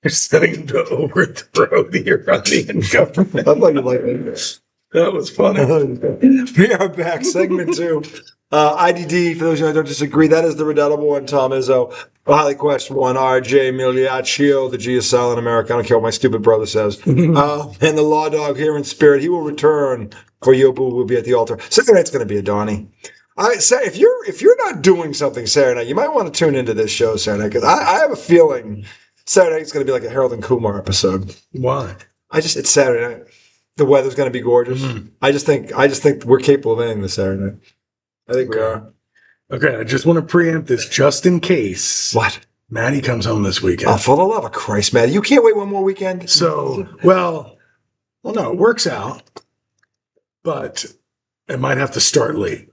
You're setting him to overthrow the Iranian government. I thought you liked it. That was funny. We are back. Segment 2. IDD, for those who don't disagree, that is the redoubtable one, Tom Izzo. Highly questionable one, RJ Migliaccio, the G is silent America. I don't care what my stupid brother says. And the Law Dog here in spirit. He will return for Yobu will be at the altar. Saturday night's going to be a Donnie. If you're not doing something Saturday night, you might want to tune into this show Saturday night, because I have a feeling Saturday night's going to be like a Harold and Kumar episode. Why? It's Saturday night. The weather's going to be gorgeous. Mm-hmm. I just think we're capable of anything this Saturday night. I think we are. Okay, I just want to preempt this just in case. What? Maddie comes home this weekend. Oh, for the love of Christ, Maddie. You can't wait one more weekend? So, well, no, it works out. But it might have to start late.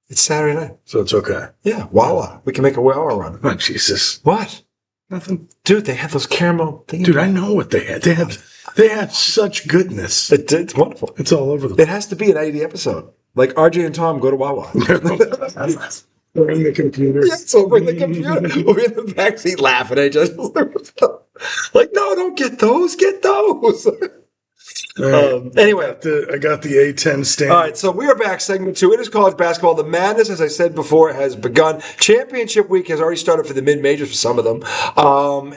It's Saturday night. So it's okay. Yeah, Wawa. We can make a Wawa run. Oh, Jesus. What? Nothing. Dude, they have those caramel things. Dude, I know what they had. They had such goodness. It's wonderful. It's all over the It has to be an 80 episode. Like RJ and Tom go to Wawa. We're in the computer. Yeah, so we're in the computer. We're in the backseat laughing at each other. Like, no, don't get those. Get those. Anyway, I got the A-10 stand. All right, so we are back. Segment 2. It is college basketball. The madness, as I said before, has begun. Championship week has already started for the mid-majors for some of them.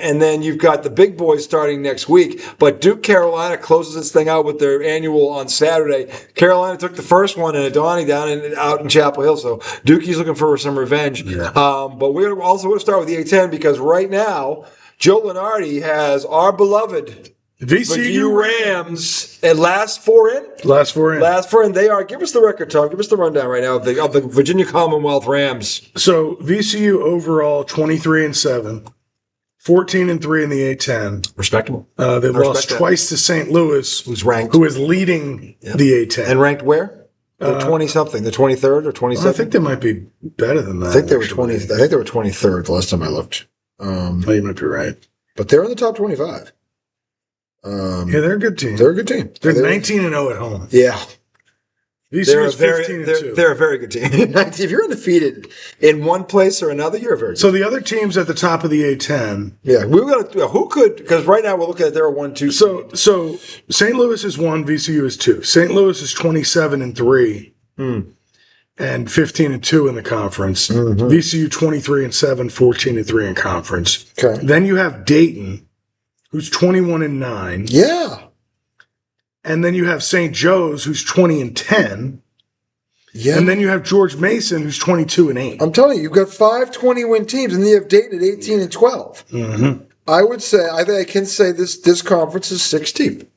And then you've got the big boys starting next week. But Duke Carolina closes this thing out with their annual on Saturday. Carolina took the first one in a Donnie out in Chapel Hill. So Dukie's looking for some revenge. Yeah. But we're also going to start with the A-10 because right now, Joe Lunardi has our beloved VCU Rams at last four in. Last four in. They are. Give us the record, Tom. Give us the rundown right now of the Virginia Commonwealth Rams. So VCU overall 23-7, 14-3 in the A-10. Respectable. They lost twice to St. Louis, who is leading the A-10 and ranked where? They're 20-something. The 23rd or 27th. I think they might be better than that. I think they were 20. I think they were 23rd the last time I looked. You might be right, but they're in the top 25. Yeah, they're a good team. They're a good team. They're 19-0 at home. Yeah. VCU is 15-2. They're a very good team. If you're undefeated in one place or another, you're a very good team. So the other teams at the top of the A-10. Yeah, we were gonna. Who could? Because right now we're looking at they're a 1-2. So St. Louis is 1, VCU is 2. St. Louis is 27-3. And 15-2 in the conference. Mm-hmm. VCU 23-7, 14-3 in conference. Okay. Then you have Dayton, who's 21-9. Yeah. And then you have St. Joe's, who's 20-10. Yeah. And then you have George Mason, who's 22-8. I'm telling you, you've got 5 20-win teams, and then you have Dayton at 18-12. Mm-hmm. I would say, I think I can say this conference is 6 deep.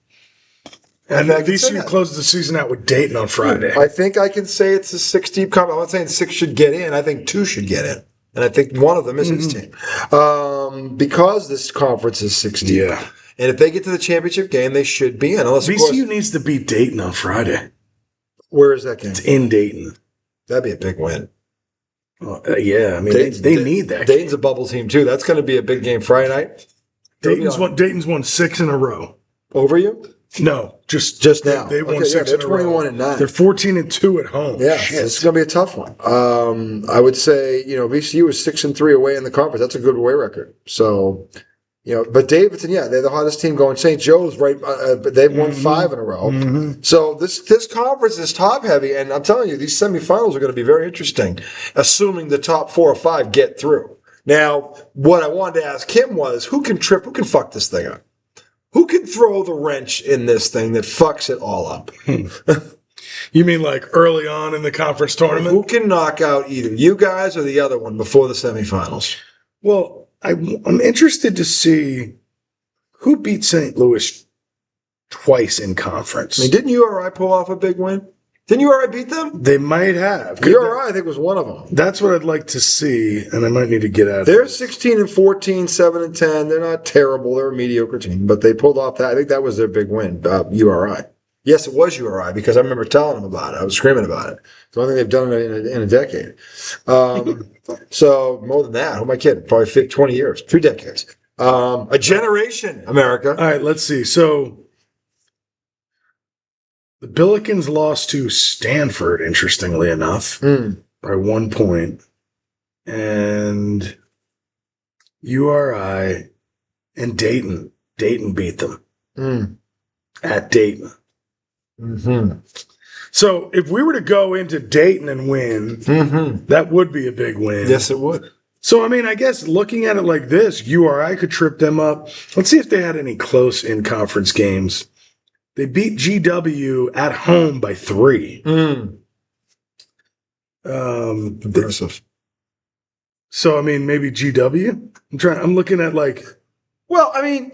And then VCU closes the season out with Dayton on Friday. I think I can say it's a 6 deep conference. I'm not saying 6 should get in. I think 2 should get in. And I think one of them is his team. Because this conference is 6 deep. Yeah. And if they get to the championship game, they should be in. Unless, VCU needs to beat Dayton on Friday. Where is that game? It's in Dayton. That'd be a big win. Yeah, I mean, they need that. Dayton's a bubble team, too. That's going to be a big game Friday night. Dayton's won 6 in a row. Over you? No, just now. They won 6 in a row. They're 21-9. They're 14-2 at home. Yeah, it's going to be a tough one. I would say, VCU is 6-3 away in the conference. That's a good away record. So, but Davidson, they're the hottest team going. St. Joe's, right? But they've won 5 in a row. Mm-hmm. So this conference is top heavy, and I'm telling you, these semifinals are going to be very interesting, assuming the top 4 or 5 get through. Now, what I wanted to ask him was, who can fuck this thing up? Who can throw the wrench in this thing that fucks it all up? You mean like early on in the conference tournament? Who can knock out either you guys or the other one before the semifinals? Well, I'm interested to see who beat St. Louis twice in conference. I mean, didn't URI pull off a big win? Didn't URI beat them? They might have. URI, I think, was one of them. That's what I'd like to see, and I might need to get at it. They're 16-14, 7-10. They're not terrible. They're a mediocre team, but they pulled off that. I think that was their big win, URI. Yes, it was URI because I remember telling them about it. I was screaming about it. It's the only thing they've done in a decade. So more than that, who am I kidding? Probably 20 years, 2 decades. A generation, America. All right, let's see. So the Billikens lost to Stanford, interestingly enough, by 1 point. And URI and Dayton. Dayton beat them at Dayton. Mm-hmm. So if we were to go into Dayton and win, that would be a big win. Yes, it would. So, I mean, I guess looking at it like this, URI could trip them up. Let's see if they had any close in-conference games. They beat GW at home by 3. Impressive. So, I mean, maybe GW? I'm looking at Well, I mean,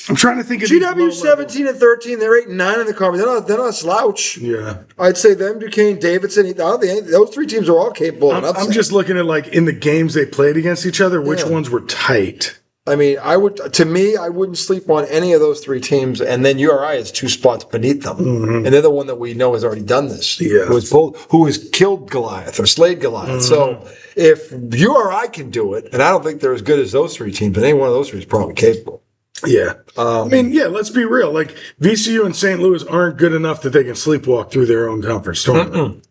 I'm trying to think of GW 17 and 13. They're 8-9 in the conference. They're not a slouch. Yeah, I'd say them, Duquesne, Davidson. Those 3 teams are all capable. I'm just looking at in the games they played against each other, which ones were tight. I mean, I wouldn't sleep on any of those 3 teams. And then URI is 2 spots beneath them, and they're the one that we know has already done this. Yeah, who has killed Goliath or slayed Goliath. So if URI can do it, and I don't think they're as good as those 3 teams, but any one of those 3 is probably capable. Yeah. I mean, let's be real. VCU and St. Louis aren't good enough that they can sleepwalk through their own conference tournament.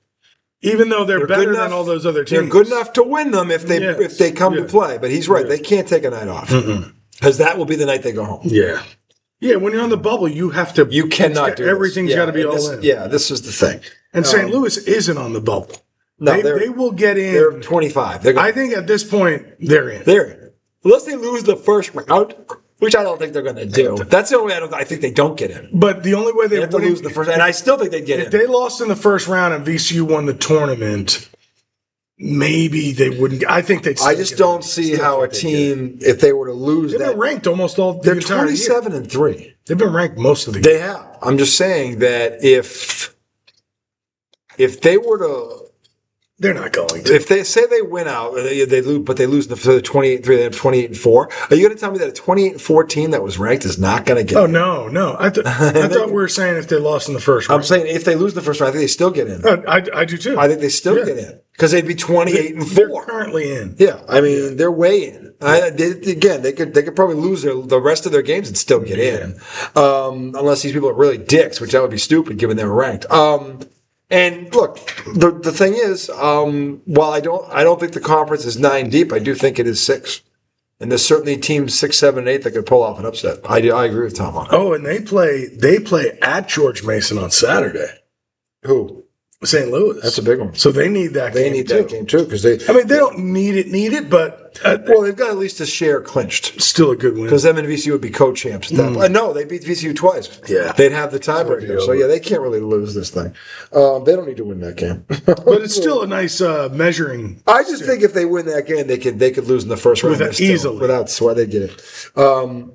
Even though they're better than all those other teams. They're good enough to win them if they come to play. But he's right. They can't take a night off. Because that will be the night they go home. Yeah. Yeah, when you're on the bubble, you have to. You cannot do everything's got to be all in. Yeah, this is the thing. And St. Louis isn't on the bubble. No, they will get in. They're 25. I think at this point, they're in. They're in. Unless they lose the first round, which I don't think they're going to do. That's the only way I think they don't get in. But the only way they have to lose the first, and I still think they'd get in. If they lost in the first round and VCU won the tournament, maybe they wouldn't. I think they'd. I just don't see how a team, if they were to lose, they've been ranked almost all. They're 27 and 3. They've been ranked most of the. They have. I'm just saying that if they were to. They're not going to. If they say they win out, they lose, but they lose the 28-3, they have 28-4. Are you going to tell me that a 28-4 team that was ranked is not going to get in? Oh, no. I thought we were saying if they lost in the first round. I'm saying if they lose the first round, I think they still get in. I do too. I think they still get in. Because they'd be 28-4. They're currently in. Yeah, I mean, they're way in. They could probably lose the rest of their games and still get in. Unless these people are really dicks, which that would be stupid given they were ranked. And look, the thing is, while I don't think the conference is 9 deep, I do think it is 6. And there's certainly teams 6, 7, and 8 that could pull off an upset. I agree with Tom on that. Oh, and they play at George Mason on Saturday. Who? St. Louis. That's a big one. So they need that game. They need that game too because they. I mean, they don't need it, but well, they've got at least a share clinched. Still a good win because them and VCU would be co-champs. No, they beat VCU twice. Yeah, they'd have the tiebreaker. So yeah, they can't really lose this thing. They don't need to win that game. But it's still a nice measuring. I just think if they win that game, they could lose in the first round easily without sweat. They get it.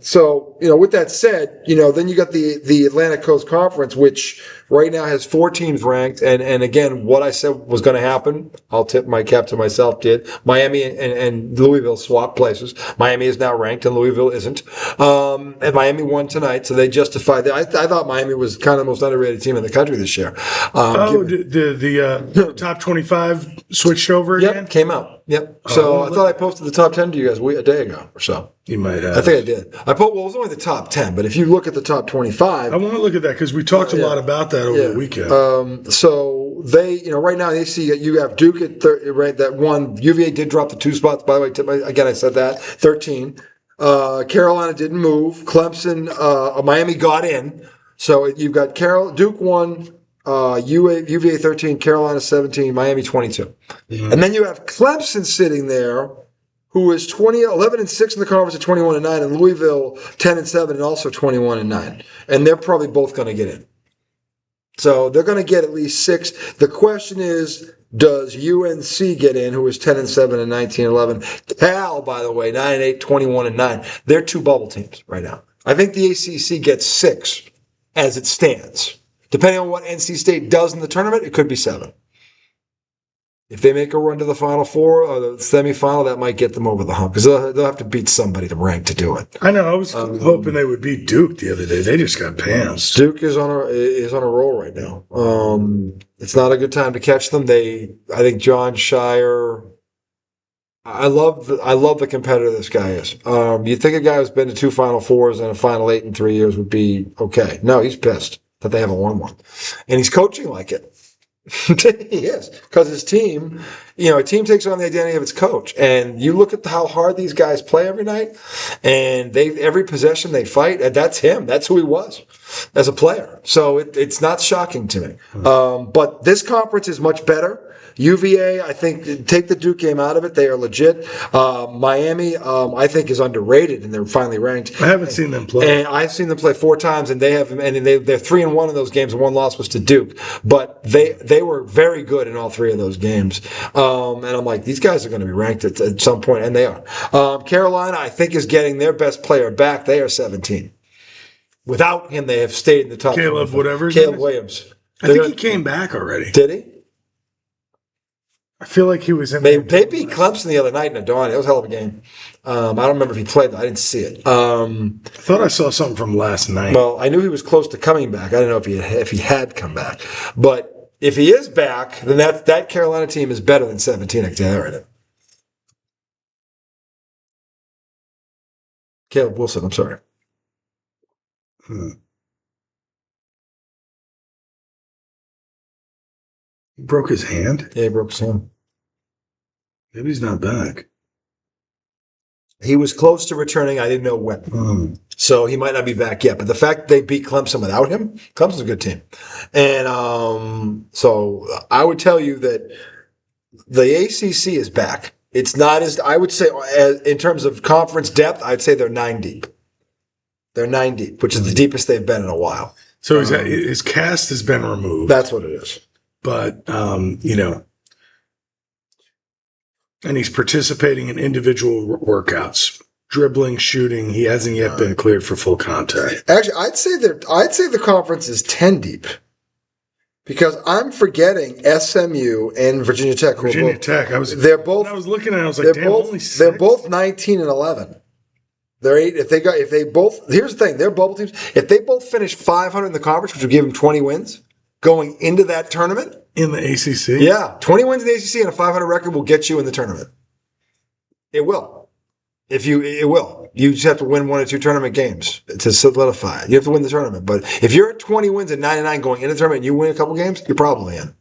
So with that said, then you got the Atlantic Coast Conference, which right now has 4 teams ranked, and again, what I said was going to happen, I'll tip my cap to myself, did. Miami and Louisville swapped places. Miami is now ranked and Louisville isn't. And Miami won tonight, so they justified that. I thought Miami was kind of the most underrated team in the country this year. The top 25 switched over again? Yep, came out. Yep. So I thought I posted the top 10 to you guys a day ago or so. You might have. I think I did. It was only the top 10, but if you look at the top 25. I want to look at that because we talked a lot about that over the weekend. So they, right now they see you have Duke at right, that one. UVA did drop the 2 spots, by the way. Again, I said that. 13. Carolina didn't move. Clemson, Miami got in. So you've got Duke 1. UVA 13, Carolina 17, Miami 22. Mm-hmm. And then you have Clemson sitting there, who is 11 and 6 in the conference at 21 and 9, and Louisville 10 and 7 and also 21 and 9. And they're probably both going to get in. So they're going to get at least 6. The question is, does UNC get in, who is 10 and 7 and 19 and 11? Cal, by the way, 9 and 8, 21 and 9. They're 2 bubble teams right now. I think the ACC gets 6 as it stands. Depending on what NC State does in the tournament, it could be 7. If they make a run to the Final Four or the semifinal, that might get them over the hump because they'll have to beat somebody to rank to do it. I know. I was hoping they would beat Duke the other day. They just got pants. Duke is on a roll right now. It's not a good time to catch them. I think John Shire. I love the competitor this guy is. You'd think a guy who's been to 2 Final Fours and a Final 8 in 3 years would be okay. No, he's pissed that they haven't won one. And he's coaching like it. He is, because his team, a team takes on the identity of its coach, and you look at how hard these guys play every night, and every possession they fight, and that's him. That's who he was as a player. So it's not shocking to me. But this conference is much better. UVA, I think, take the Duke game out of it. They are legit. Miami, I think, is underrated, and they're finally ranked. I haven't seen them play. And I've seen them play 4 times, and they're 3-1 in those games, and 1 loss was to Duke. But they were very good in all 3 of those games. And I'm like, these guys are going to be ranked at some point, and they are. Carolina, I think, is getting their best player back. They are 17. Without him, they have stayed in the top. Caleb Williams. I think he came back already. Did he? I feel like he was in. They beat Clemson the other night in a dawn. It was a hell of a game. I don't remember if he played, though. I didn't see it. I thought I saw something from last night. Well, I knew he was close to coming back. I didn't know if he had come back. But if he is back, then that Carolina team is better than 17. I can tell you that right. Caleb Wilson, I'm sorry. He broke his hand? Yeah, he broke his hand. Maybe he's not back. He was close to returning. I didn't know when. So he might not be back yet. But the fact they beat Clemson without him, Clemson's a good team. And so I would tell you that the ACC is back. It's not as, I would say, in terms of conference depth, I'd say they're 9 deep. They're 9 deep, which is the deepest they've been in a while. So his cast has been removed. That's what it is. But, and he's participating in individual workouts, dribbling, shooting. He hasn't yet been cleared for full contact. Actually, I'd say the conference is 10 deep, because I'm forgetting SMU and Virginia Tech. Virginia Tech. They're both. When I was looking at it, I was like, damn, only 6? They're both 19 and 11. They're 8. Here's the thing. Their bubble teams, if they both finish 500 in the conference, which would give them 20 wins going into that tournament. In the ACC? Yeah. 20 wins in the ACC and a 500 record will get you in the tournament. It will. It will. You just have to win 1 or 2 tournament games to solidify it. You have to win the tournament. But if you're at 20 wins and 99 going into the tournament and you win a couple games, you're probably in.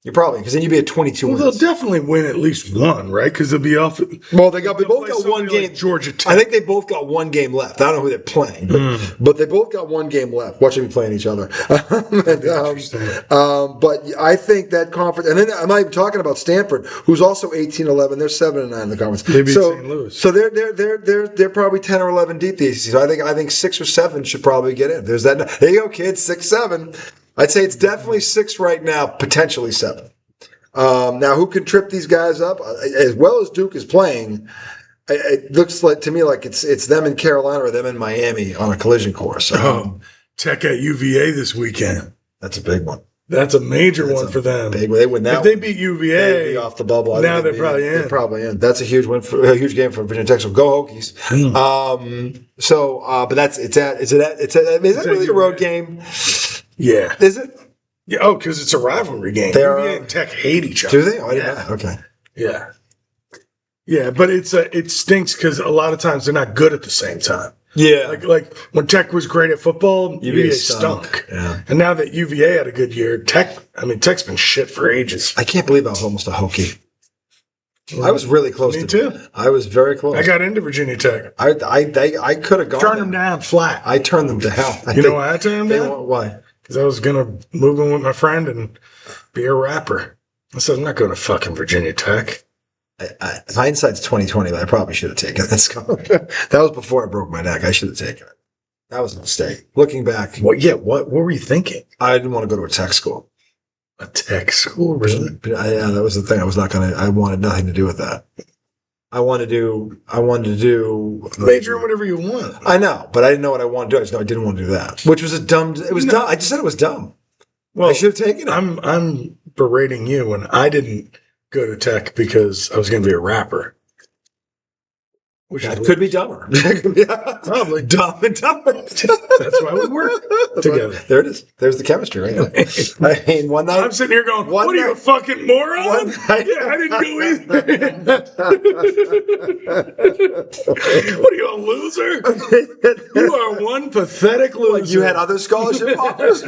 Because then you'd be at 22 wins. They'll definitely win at least one, right? Because they'll be off. Well, they both got 1 game. Like Georgia Tech. I think they both got 1 game left. I don't know who they're playing, but they both got 1 game left. Watching them playing each other. But I think that conference, and then I'm not even talking about Stanford, who's also 18-11. They're 7-9 in the conference. They beat St. Louis. So they're probably 10 or 11 deep the ACC. So I think 6 or 7 should probably get in. There you go, kids. 6, 7. I'd say it's definitely 6 right now, potentially 7. Now, who can trip these guys up? As well as Duke is playing, it looks like to me like it's them in Carolina or them in Miami on a collision course. Tech at UVA this weekend. That's a big one. That's a major one for them. Big one. They win that. If they beat UVA, they'd be off the bubble. Now they're probably in. They're probably in. That's a huge win a huge game for Virginia Tech. So go Hokies. But is that really a road game? Yeah. Is it? Yeah, because it's a rivalry game. UVA and Tech hate each other. Do they? Oh, I didn't know that. Okay. Yeah. Yeah, but it stinks because a lot of times they're not good at the same time. Yeah. Like when Tech was great at football, UVA stunk. Yeah. And now that UVA had a good year, Tech's been shit for ages. I can't believe I was almost a Hokie. I was really close. Me too. I was very close. I got into Virginia Tech. I could have gone. Turned them down flat. I turned them to hell. You know why I turned them down? Why? Because I was going to move in with my friend and be a rapper. I said, I'm not going to fucking Virginia Tech. Hindsight's 2020, but I probably should have taken this. That was before I broke my neck. I should have taken it. That was a mistake. Looking back. What were you thinking? I didn't want to go to a tech school. A tech school, really? Yeah, that was the thing. I wanted nothing to do with that. I wanted to do major in whatever you want. I know, but I didn't know what I wanted to do. I just know I didn't want to do that, which was dumb. I just said it was dumb. Well, I should have taken it. I'm berating you, and I didn't go to tech because I was going to be a rapper. That could be dumber. Probably. Dumb and dumber. That's why we work together. There it is. There's the chemistry right there. I mean, one night. I'm sitting here going, what are you, a fucking moron? One night. Yeah, I didn't go either. What are you, a loser? You are one pathetic loser. You had other scholarship offers?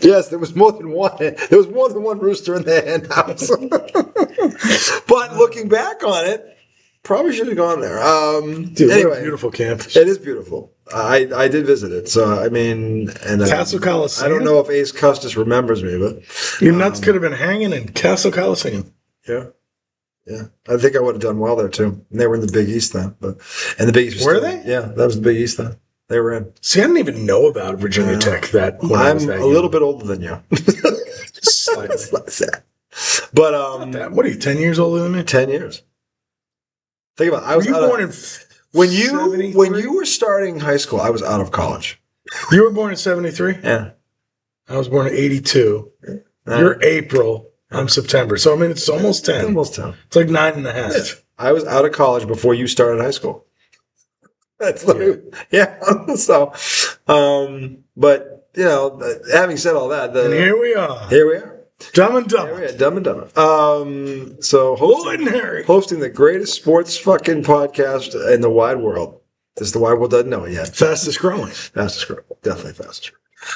Yes, there was more than one. There was more than one rooster in the hen house. But looking back on it, probably should have gone there. Dude, anyway, what a beautiful campus. It is beautiful. I did visit it, so I mean, and Castle Coliseum. I don't know if Ace Custis remembers me, but your nuts could have been hanging in Castle Coliseum. Yeah. I think I would have done well there too. And they were in the Big East then, and the Big East were they? Yeah, that was the Big East then. They were in. See, I didn't even know about Virginia Tech that when I was that I'm a little bit older than you. Slightly. But what are you, 10 years older than me? 10 years. Think about it. I was were you born in when 73? you were starting high school, I was out of college. You were born in 73? Yeah. I was born in 82. You're April. I'm September. So, I mean, it's almost 10. Almost 10. It's like 9.5. Yeah. I was out of college before you started high school. That's yeah. So, but, you know, having said all that. And here we are. Here we are. Dumb and Dumb. Dumb and Dumb. So hosting the greatest sports fucking podcast in the wide world. The wide world doesn't know it yet. Fastest growing. Definitely fastest.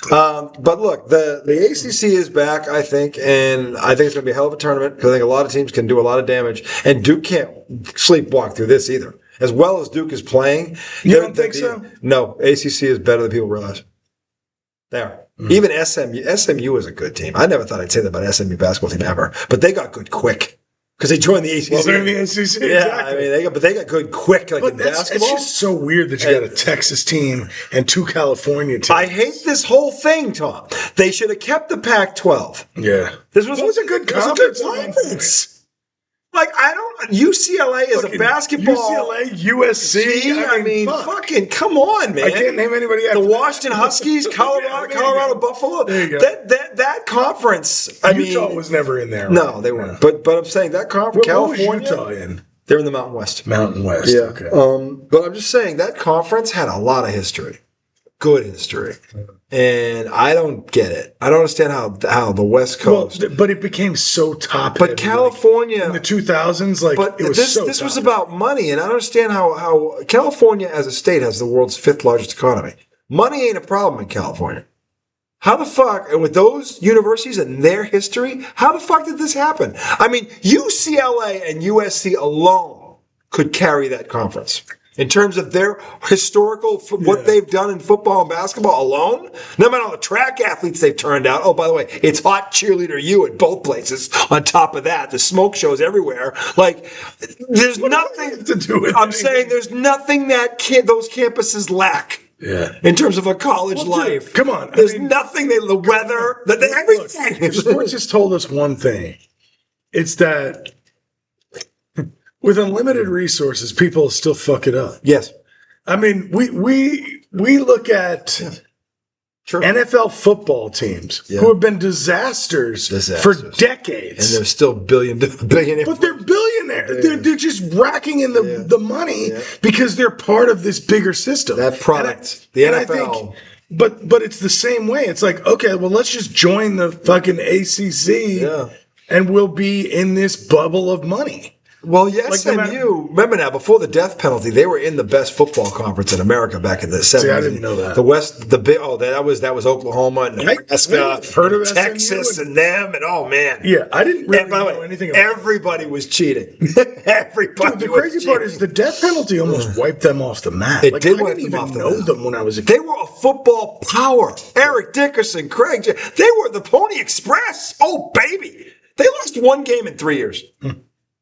But look, the ACC is back, I think, and I think it's going to be a hell of a tournament because I think a lot of teams can do a lot of damage, and Duke can't sleepwalk through this either. As well as Duke is playing, you don't think so? No, ACC is better than people realize. They are. Even SMU is a good team. I never thought I'd say that about SMU basketball team ever, but they got good quick. Because they joined the ACC. Well, they're in the ACC. Yeah, exactly. I mean, they got good quick, like in basketball. It's just so weird that you got a Texas team and two California teams. I hate this whole thing, Tom. They should have kept the Pac-12. Yeah, this was a good conference. Like, UCLA is a basketball. UCLA, USC. I mean, fucking come on, man. I can't name anybody after the Washington Huskies, Colorado Buffalo. There you go. That conference. Utah was never in there. No, they weren't. But I'm saying that conference, California. What was Utah in? They're in the Mountain West. Mountain West. Yeah. Okay. But I'm just saying that conference had a lot of history, good history. And I don't get it. I don't understand how the West Coast. Well, but it became so top. But California in the 2000s, this was about money, and I don't understand how California as a state has the world's 5th largest economy. Money ain't a problem in California. How the fuck, and with those universities and their history, how the fuck did this happen? I mean, UCLA and USC alone could carry that conference. In terms of their historical, what they've done in football and basketball alone, no matter all the track athletes they've turned out. Oh, by the way, it's hot cheerleader you at both places. On top of that, the smoke shows everywhere. Like, there's nothing to do with. I'm saying there's nothing that those campuses lack. Yeah. In terms of a college life. Dude, come on. There's nothing, the weather, everything. Look, sports just told us one thing. It's that with unlimited resources, people still fuck it up. Yes. I mean, we look at NFL football teams who have been disasters for decades. And they're still billionaire. But they're billionaires. They're just racking in the money because they're part of this bigger system. That product, the NFL. But it's the same way. It's like, okay, well, let's just join the fucking ACC and we'll be in this bubble of money. Well, yes, SMU. Remember now, before the death penalty, they were in the best football conference in America back in the 70s. See, I didn't know that. The West, that was Oklahoma and Nebraska, heard of Texas, and them, and oh man, yeah, I didn't really know anything about everybody was cheating. Everybody. Dude, the crazy part is the death penalty almost wiped them off the map. It did. I didn't even know them when I was a kid. They were a football power. Eric Dickerson, Craig, they were the Pony Express. Oh baby, they lost one game in 3 years.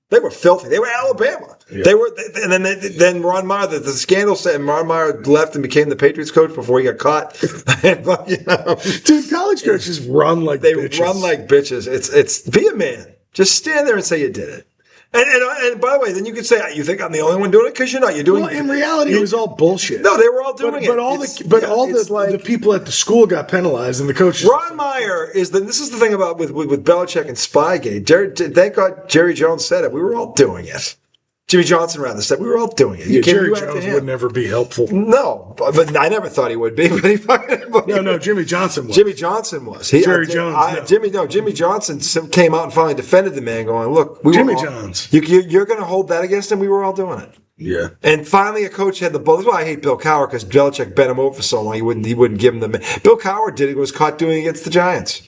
They were filthy. They were Alabama. Yeah. They were, and then Ron Meyer. The scandal said Ron Meyer left and became the Patriots coach before he got caught. Dude, college coaches run like bitches. They run like bitches. It's be a man. Just stand there and say you did it. And by the way, then you could say, you think I'm the only one doing it? Because you're not. You're doing it. Well, in reality, it was all bullshit. No, they were all doing it. But all the people at the school got penalized, and the coaches. Ron Meyer this is the thing about with Belichick and Spygate. Thank God Jerry Jones said it. We were all doing it. Jimmy Johnson ran the step. We were all doing it. Yeah, Jerry Jones would never be helpful. No, but I never thought he would be. But no, Jimmy Johnson was. Jimmy Johnson was. Jerry Jones. Jimmy Johnson came out and finally defended the man, going, "Look, Jimmy Jones. You're going to hold that against him? We were all doing it." Yeah. And finally, a coach had the ball. That's why I hate Bill Cowher, because Belichick bent him over for so long. He wouldn't give him the. Bill Cowher did it. Was caught doing it against the Giants.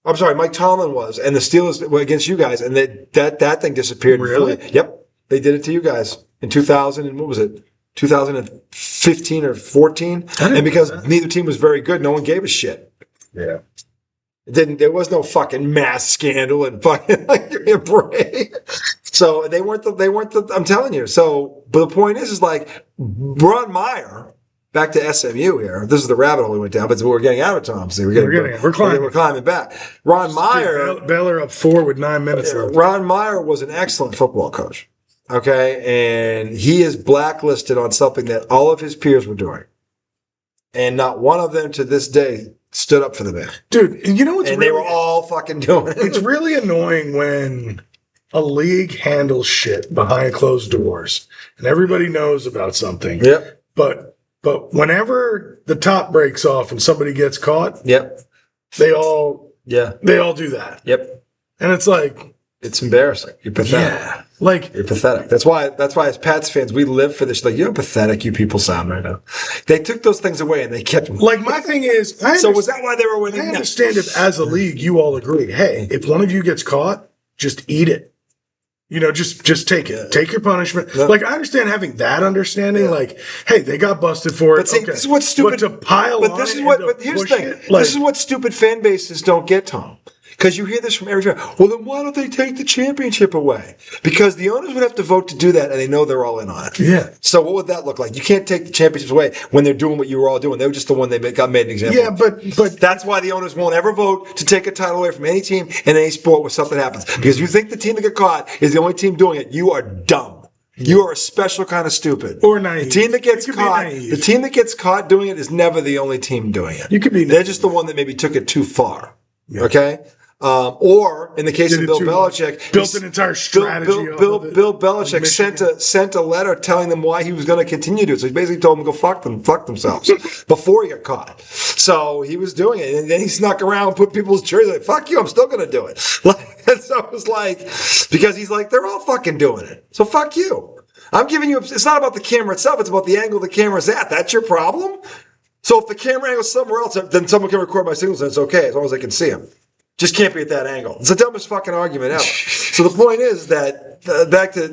I'm sorry, Mike Tomlin was, and the Steelers were against you guys, and that thing disappeared. Really? Yep. They did it to you guys in 2000 and what was it? 2015 or 14? And because neither team was very good, no one gave a shit. Yeah. There was no fucking mass scandal and fucking like give me a break. So they weren't the I'm telling you. So but the point is like Ron Meyer, back to SMU here. This is the rabbit hole we went down, but we're getting out of Tom. So we're climbing back. Ron Meyer, Baylor up 4 with 9 minutes left. Ron Meyer was an excellent football coach. Okay, and he is blacklisted on something that all of his peers were doing, and not one of them to this day stood up for the man. Dude, you know what's and they were all fucking doing it. It's really annoying when a league handles shit behind closed doors, and everybody knows about something. Yep. But whenever the top breaks off and somebody gets caught, yep, they all do that. Yep. And it's like, it's embarrassing. You're pathetic. Yeah. Like, you're pathetic. That's why as Pats fans, we live for this. Like, you know how pathetic you people sound right now. They took those things away and they kept them. Like, my thing is, so was that why they were winning? I understand if as a league you all agree, hey, if one of you gets caught, just eat it. You know, just take it. Take your punishment. No. Like, I understand having that understanding. Yeah. Like, hey, they got busted for it. But see, this is what's stupid. But to pile on this is what. But here's the thing. This is what stupid fan bases don't get, Tom. Because you hear this from every fan. Well, then why don't they take the championship away? Because the owners would have to vote to do that, and they know they're all in on it. Yeah. So what would that look like? You can't take the championships away when they're doing what you were all doing. They were just the one they got made an example. Yeah, but that's why the owners won't ever vote to take a title away from any team in any sport where something happens. Because you think the team that got caught is the only team doing it, you are dumb. You are a special kind of stupid. Or naive. The team that gets caught doing it is never the only team doing it. You could be naive. They're just the one that maybe took it too far. Yeah. Okay? Or in the case of Bill Belichick, built an entire strategy. Bill Belichick sent a letter telling them why he was going to continue to. So he basically told them to go fuck themselves before he got caught. So he was doing it, and then he snuck around and put people's jerseys like, "Fuck you, I'm still going to do it." And so it was like, because he's like, they're all fucking doing it. So fuck you. I'm giving you. It's not about the camera itself. It's about the angle the camera's at. That's your problem. So if the camera angle's somewhere else, then someone can record my signals and it's okay as long as I can see him. Just can't be at that angle. It's the dumbest fucking argument ever. So the point is that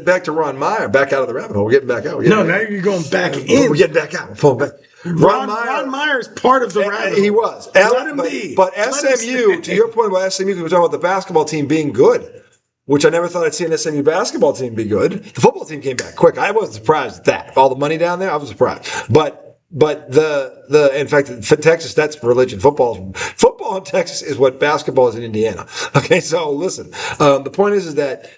back to Ron Meyer, back out of the rabbit hole. We're getting back out. Now you're going back in. We're getting back out. We're pulling back. Ron Meyer is part of the rabbit hole. He was. Let him be. But SMU, to your point about SMU, we were talking about the basketball team being good, which I never thought I'd see an SMU basketball team be good. The football team came back quick. I wasn't surprised at that. All the money down there, I was surprised. But in fact, for Texas, that's religion. Football in Texas is what basketball is in Indiana. Okay, so listen. The point is that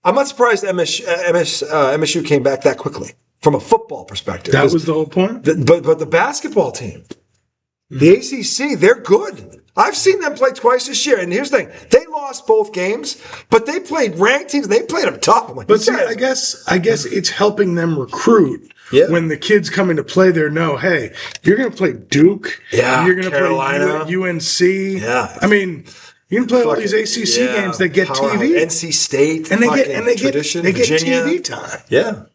I'm not surprised MSU came back that quickly from a football perspective. That was the whole point. But the basketball team, the ACC, they're good. I've seen them play twice this year, and here's the thing: they lost both games, but they played ranked teams. And they played them tough. Like, but see, I guess it's helping them recruit. Yeah. When the kids come into play, they know, hey, you're going to play Duke. Yeah. You're going to play UNC. Yeah. I mean, you can play all these ACC games that get TV. NC State. And they get Virginia. TV time. Yeah.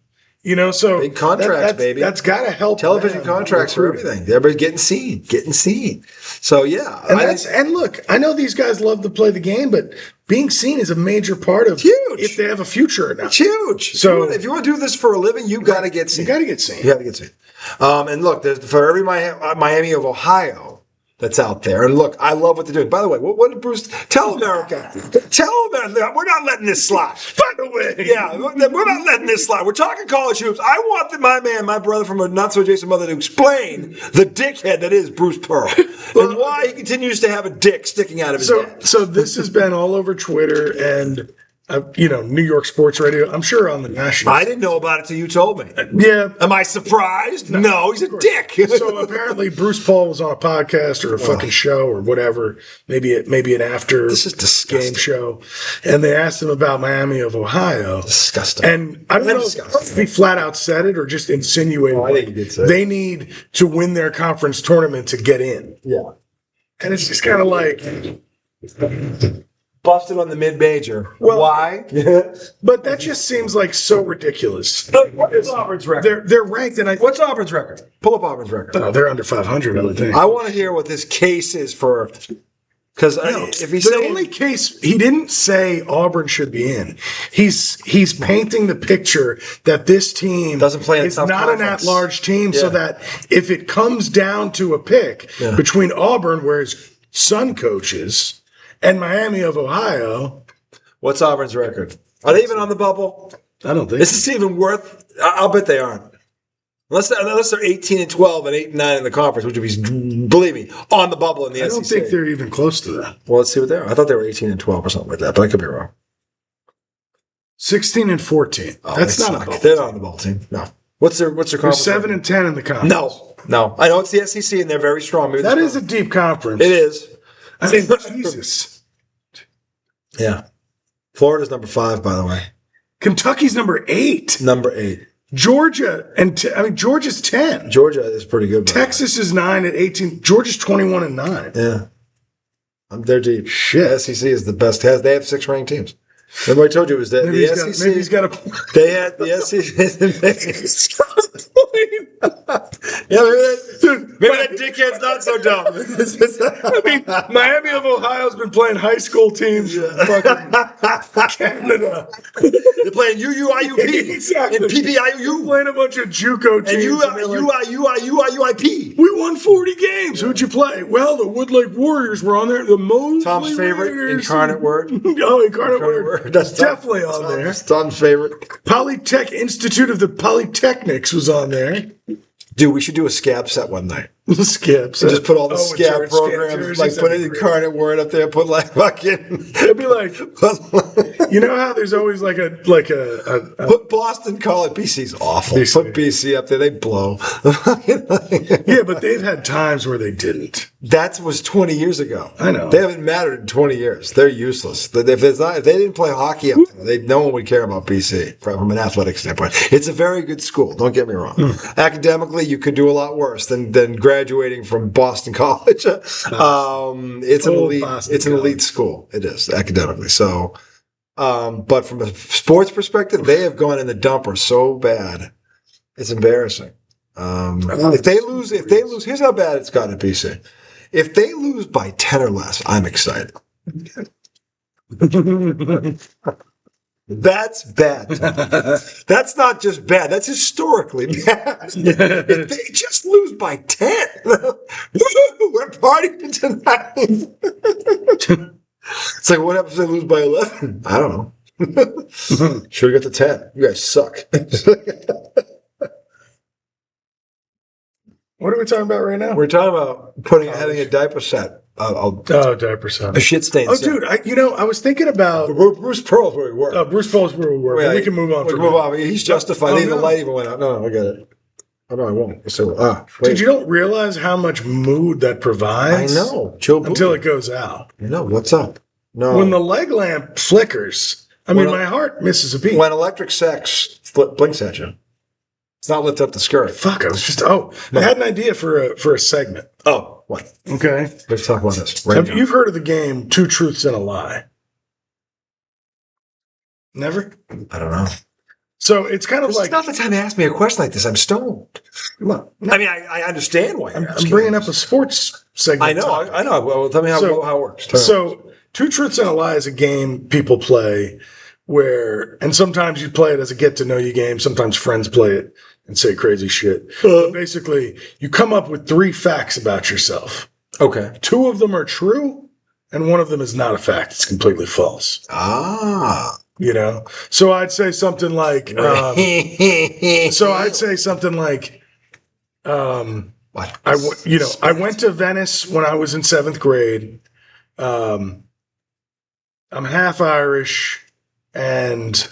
You know, so big contracts, baby. That's got to help. Television contracts for everything. Everybody's getting seen. So yeah, and look, I know these guys love to play the game, but being seen is a major part of if they have a future or not. It's huge. So if you want to do this for a living, you got to get seen. You got to get seen. And look, there's for every Miami of Ohio that's out there. And look, I love what they're doing. By the way, what did Bruce tell America? Tell America, we're not letting this slide. By the way, yeah, we're not letting this slide. We're talking college hoops. I want my brother from a not so adjacent mother to explain the dickhead that is Bruce Pearl and why he continues to have a dick sticking out of his head. So this has been all over Twitter, and New York sports radio. I'm sure on the national. I didn't know about it till you told me. Yeah. Am I surprised? No, he's a dick. So apparently Bruce Paul was on a podcast or a fucking show or whatever, maybe an after This is disgusting. game show, and they asked him about Miami of Ohio. Disgusting. And I don't know if he flat out said it or just insinuated. I think he did say it. They need to win their conference tournament to get in. Yeah. And it's just kind of like, busted on the mid-major. Well, why? But that just seems like so ridiculous. What is Auburn's record? They're ranked, and What's Auburn's record? Pull up Auburn's record. they're under 500, I would think. I want to hear what this case is for. Because if he's the only case, he didn't say Auburn should be in. He's painting the picture that this team doesn't play in is not an at-large team, so that if it comes down to a pick between Auburn, where his son coaches, and Miami of Ohio. What's Auburn's record? Are they even on the bubble? I don't think. Is this even worth? I'll bet they aren't. Unless they're 18 and 12 and 8 and 9 in the conference, which would be, believe me, on the bubble in the SEC. I don't think they're even close to that. Well, let's see what they are. I thought they were 18 and 12 or something like that, but I could be wrong. 16 and 14. Oh, that's not a bubble. They're not on the bubble team. No. What's their They're conference? 7 and 10 in the conference. No. I know it's the SEC and they're very strong. Maybe that is a deep conference. It is. I mean, Jesus. Yeah. Florida's number 5, by the way. Kentucky's number 8. Number 8. Georgia Georgia's 10. Georgia is pretty good. Texas is 9 at 18. Georgia's 21 and 9. Yeah. They're deep. Shit. The SEC is the best. They have 6 ranked teams. Remember I told you it was that Maybe the SEC. Maybe he's got a. They had the SEC. Yeah, maybe that dickhead's not so dumb. I mean, Miami of Ohio's been playing high school teams in fucking Canada. They're playing UUIUP Exactly. and PPIU Playing a bunch of JUCO teams. and UIUIP. We won 40 games. Who'd you play? Well, the Woodlake Warriors were on there. The Mosley Tom's favorite, Raiders. Incarnate Word. Oh, Incarnate Word. That's definitely on there. Tom's favorite. Polytech Institute of the Polytechnics was on there. Dude, we should do a scab set one night. Skips. And just put all the with scab Jared programs, Scab like jerseys, put that'd an be Incarnate Word up there, put like fucking. It'd be like, you know how there's always like a Put Boston College. BC's awful. BC. Put BC up there, they blow. yeah, but they've had times where they didn't. That was 20 years ago. I know. They haven't mattered in 20 years. They're useless. If they didn't play hockey up there, no one would care about BC from an athletic standpoint. It's a very good school. Don't get me wrong. Academically, you could do a lot worse than graduating from Boston College. It's an elite. It's an elite school. It is academically. So, but from a sports perspective, they have gone in the dumper so bad. It's embarrassing. If they lose, here's how bad it's gotten at BC. If they lose by 10 or less, I'm excited. That's bad. That's not just bad. That's historically bad. If they just lose by 10, we're partying tonight. It's like, what happens if they lose by 11? I don't know. Should have got the 10. You guys suck. What are we talking about right now? We're talking about having a diaper set. Diaper set. A shit stain. Oh, dude, I was thinking about Bruce Pearl's where we were. Bruce Pearl's where we were. Yeah, but we can move on. We can move on. He's justified. The light even went out. No, I get it. Oh, no, I won't. So, dude, you don't realize how much mood that provides. I know. Chill until it goes out. I know. What's up? No. When the leg lamp flickers, my heart misses a beat. When electric sex blinks at you. It's not lift up the skirt. Fuck, I was just, I had an idea for a segment. Oh, what? Okay. Let's talk about this. You've heard of the game Two Truths and a Lie? Never? I don't know. So it's kind of This is not the time to ask me a question like this. I'm stoned. Come on. I mean, I understand why you're I'm bringing up a sports segment. I know. Well, tell me how it works. So Two Truths and a Lie is a game people play and sometimes you play it as a get-to-know-you game. Sometimes friends play it and say crazy shit. But basically, you come up with 3 facts about yourself. Okay. 2 of them are true, and 1 of them is not a fact. It's completely false. You know? So I'd say something like, I went to Venice when I was in 7th grade. I'm half Irish. and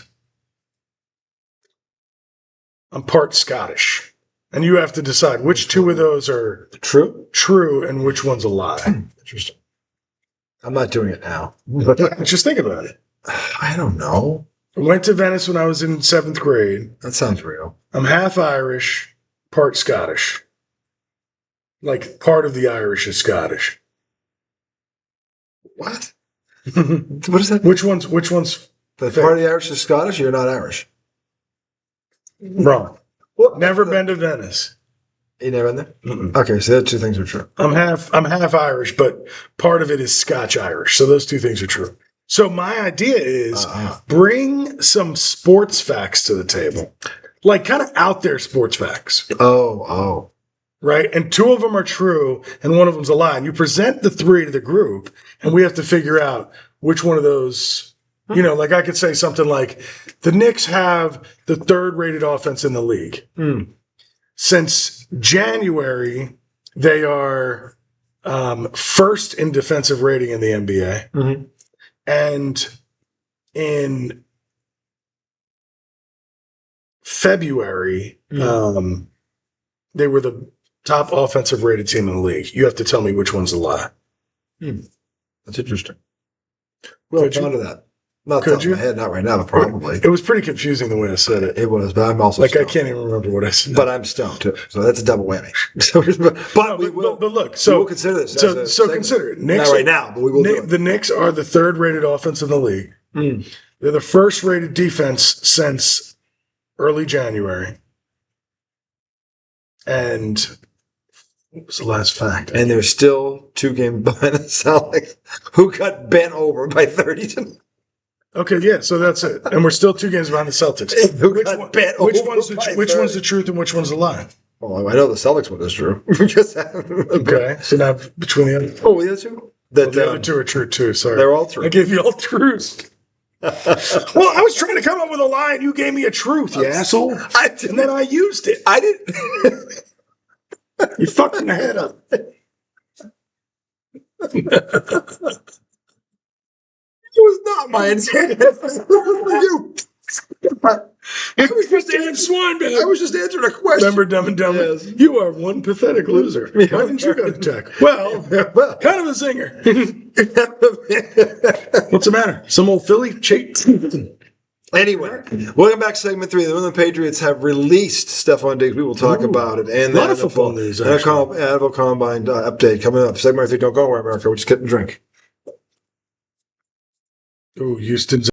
I'm part Scottish. And you have to decide which two of those are true and which one's a lie. Interesting. I'm not doing it now. Just think about it. I don't know. I went to Venice when I was in 7th grade. That sounds real. I'm half Irish, part Scottish. Like, part of the Irish is Scottish. What? What is that? Which one's The part of the Irish is Scottish? You're not Irish. wrong? What? Never been to Venice. You never been there? Mm-mm. Okay, so the two things are true. I'm half Irish, but part of it is Scotch Irish. So those two things are true. So my idea is bring some sports facts to the table. Like kind of out there sports facts. Oh. Right? And two of them are true and one of them's a lie. And you present the three to the group and we have to figure out which one of those, like I could say something like the Knicks have the 3rd rated offense in the league. Since January, they are first in defensive rating in the NBA. Mm-hmm. And in February, they were the top offensive rated team in the league. You have to tell me which one's a lie. That's interesting. Well, I'm fond of that. Not Could top of my head, not right now, but probably. It was pretty confusing the way I said it. It was, but I'm also like stoned. I can't even remember what I said. But I'm stoned too, so that's a double whammy. But look, we will consider this. So consider it. Knicks, not right now, but we will do it. The Knicks are the 3rd rated offense in the league. They're the 1st rated defense since early January. And what was the last fact? And they're still 2 games behind the Celtics, who got bent over by 30 tonight. Okay, yeah, so that's it. And we're still 2 games behind the Celtics. Which one's the truth and which one's the lie? Oh, I know the Celtics one is true. Okay, so now between the other. Oh, the other two? The other two are true too, sorry. They're all true. I gave you all truths. Well, I was trying to come up with a lie and you gave me a truth, you asshole. And then I used it. I didn't. You fucked my head up. It was not my intent. You. It was just Dan Swanbeck. I was just answering a question. Remember Dumb and Dumber? Yes. You are one pathetic loser. Why didn't you go to tech? Well, kind of a zinger. What's the matter? Some old Philly? Cheat? Anyway, welcome back to segment 3. The New England Patriots have released Stephon Diggs. We will talk about it. And a lot of football news, NFL Combine update coming up. Segment 3, don't go anywhere, America. We're just getting a drink. Oh, Houston's